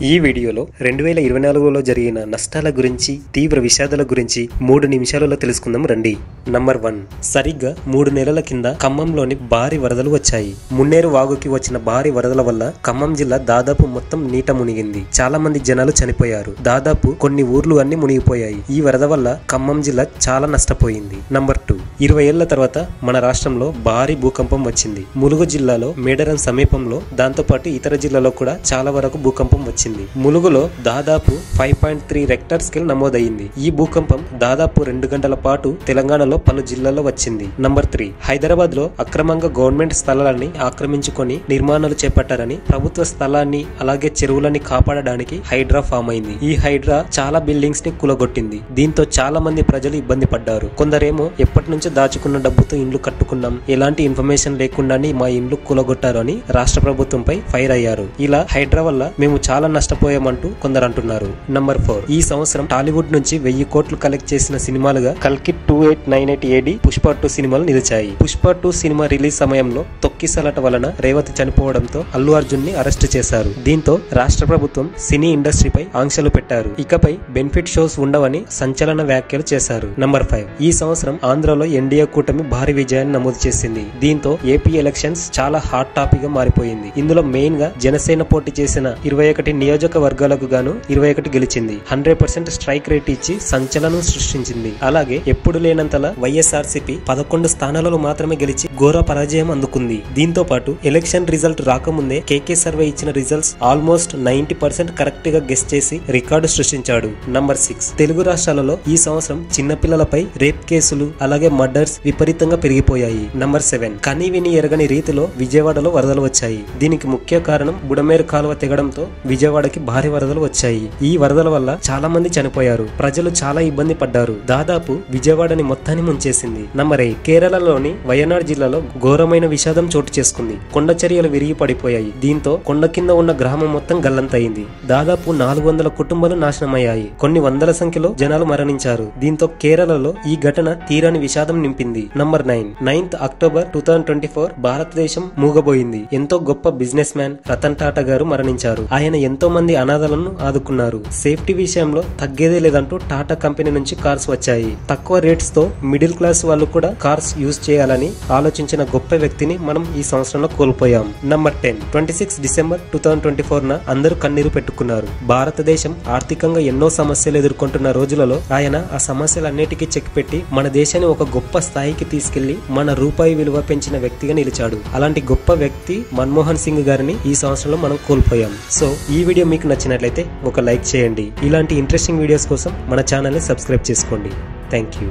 ఈ వీడియోలో 2024లో జరిగిన నష్టాల గురించి తీవ్ర విషాదాల గురించి 3 నిమిషాలలో తెలుసుకుందాం రండి. నంబర్ 1, సరిగ్గా 3 నెలల కింద ఖమ్మంలోని భారీ వరదలు వచ్చాయి. మున్నేరు వాగుకి వచ్చిన భారీ వరదల వల్ల ఖమ్మం జిల్లా దాదాపు మొత్తం నీట మునిగింది. చాలా మంది జనాలు చనిపోయారు. దాదాపు కొన్ని ఊర్లు అన్ని మునిగిపోయాయి. ఈ వరద వల్ల ఖమ్మం జిల్లా చాలా నష్టపోయింది. నంబర్ 2, 20 ఏళ్ల తర్వాత మన రాష్ట్రంలో భారీ భూకంపం వచ్చింది. ములుగు జిల్లాలో మేడారం సమీపంలో, దాంతోపాటు ఇతర జిల్లాలో కూడా చాలా వరకు భూకంపం వచ్చింది. ములుగులో దాదాపు 5.3 రెక్టర్ స్కేల్ నమోదయ్యింది. ఈ భూకంపం దాదాపు 2 గంటల పాటు తెలంగాణలో పలు జిల్లాల్లో వచ్చింది. నంబర్ 3, హైదరాబాద్ లో అక్రమంగా గవర్నమెంట్ స్థలాన్ని ఆక్రమించుకొని నిర్మాణాలు చేపట్టారని, ప్రభుత్వ స్థలాన్ని అలాగే చెరువులని కాపాడడానికి హైడ్రా ఫామ్ అయింది. ఈ హైడ్రా చాలా బిల్డింగ్స్ ని కూలగొట్టింది. దీంతో చాలా మంది ప్రజలు ఇబ్బంది పడ్డారు. కొందరేమో ఎప్పటి నుంచో దాచుకున్న డబ్బుతో ఇండ్లు కట్టుకున్నాం, ఎలాంటి ఇన్ఫర్మేషన్ లేకుండానే మా ఇండ్లు కూలగొట్టారు అని రాష్ట్ర ప్రభుత్వంపై ఫైర్ అయ్యారు. ఇలా హైడ్రా వల్ల మేము చాలా నష్టపోయామంటూ కొందరు అంటున్నారు. నంబర్ 4, ఈ సంవత్సరం టాలీవుడ్ నుంచి 1000 కోట్లు కలెక్ట్ చేసిన సినిమాలుగా కల్కి 2898 AD, పుష్ప 2 సినిమాలు నిలిచాయి. పుష్ప 2 సినిమా రిలీజ్ సమయంలో తొక్కిసలాట వలన రేవతి చనిపోవడంతో అల్లు అర్జున్ ని అరెస్ట్ చేశారు. దీంతో రాష్ట్ర ప్రభుత్వం సినీ ఇండస్ట్రీపై ఆంక్షలు పెట్టారు. ఇకపై బెనిఫిట్ షోస్ ఉండవని సంచలన వ్యాఖ్యలు చేశారు. నంబర్ 5, ఈ సంవత్సరం ఆంధ్రలో ఎన్డీఏ కూటమి భారీ విజయాన్ని నమోదు చేసింది. దీంతో ఏపీ ఎలక్షన్స్ చాలా హాట్ టాపిక్ గా మారిపోయింది. ఇందులో మెయిన్ గా జనసేన పోటీ చేసిన 21 నియోజకవర్గాలకు గాను 21 గెలిచింది. 100% స్ట్రైక్ రేట్ ఇచ్చి సంచలనం సృష్టించింది. అలాగే ఎప్పుడు లేనంతలా వైఎస్ఆర్సీపీ 11 స్థానాలలో మాత్రమే గెలిచి ఘోర పరాజయం అందుకుంది. దీంతో పాటు ఎలక్షన్ రిజల్ట్ రాకముందే కేకే సర్వే ఇచ్చిన రిజల్ట్స్ ఆల్మోస్ట్ 90% కరెక్ట్ గా గెస్ చేసి రికార్డు సృష్టించాడు. నంబర్ 6, తెలుగు రాష్ట్రాలలో ఈ సంవత్సరం చిన్నపిల్లలపై రేప్ కేసులు అలాగే మర్డర్స్ విపరీతంగా పెరిగిపోయాయి. నంబర్ 7, కని విని ఎరగని రీతిలో విజయవాడలో వరదలు వచ్చాయి. దీనికి ముఖ్య కారణం బుడమేరు కాలువ తెగడంతో విజయవాడకి భారీ వరదలు వచ్చాయి. ఈ వరదల వల్ల చాలా మంది చనిపోయారు. ప్రజలు చాలా ఇబ్బంది పడ్డారు. దాదాపు విజయవాడని మొత్తాన్ని ముంచేసింది. నంబర్ 8, కేరళలోని వయనాడ్ జిల్లాలో ఘోరమైన విషాదం చోటు చేసుకుంది. కొండ చర్యలు విరిగి పడిపోయాయి. దీంతో కొండ కింద ఉన్న గ్రామం మొత్తం గల్లంతయింది. దాదాపు 400 కుటుంబాలు నాశనమయ్యాయి. కొన్ని వందల సంఖ్యలో జనాలు మరణించారు. దీంతో కేరళలో ఈ ఘటన తీరని విషాదం నింపింది. నంబర్ 9, 9th October 2024 భారతదేశం మూగబోయింది. ఎంతో గొప్ప బిజినెస్ మ్యాన్ రతన్ టాటా గారు మరణించారు. ఆయన ఎంతో మంది అనాథలను ఆదుకున్నారు. సేఫ్టీ విషయంలో తగ్గేదే లేదంటూ టాటా కంపెనీ నుంచి కార్స్ వచ్చాయి. తక్కువ రేట్స్ తో మిడిల్ క్లాస్ వాళ్ళు కూడా కార్స్ యూజ్ చేయాలని ఆలోచించిన గొప్ప వ్యక్తిని మనం ఈ సంవత్సరంలో కోల్పోయాం. నంబర్ 10, 26 December 2024 అందరూ కన్నీరు పెట్టుకున్నారు. భారతదేశం ఆర్థికంగా ఎన్నో సమస్యలు ఎదుర్కొంటున్న రోజులలో ఆయన ఆ సమస్యలన్నిటికీ చెక్ పెట్టి మన దేశాన్ని ఒక గొప్ప స్థాయికి తీసుకెళ్లి మన రూపాయి విలువ పెంచిన వ్యక్తిగా నిలిచాడు. అలాంటి గొప్ప వ్యక్తి మన్మోహన్ సింగ్ గారిని ఈ సంవత్సరంలో మనం కోల్పోయాం. సో ఈ వీడియో మీకు నచ్చినట్లయితే ఒక లైక్ చేయండి. ఇలాంటి ఇంట్రెస్టింగ్ వీడియోస్ కోసం మన ఛానల్ ని సబ్స్క్రైబ్ చేసుకోండి. Thank you.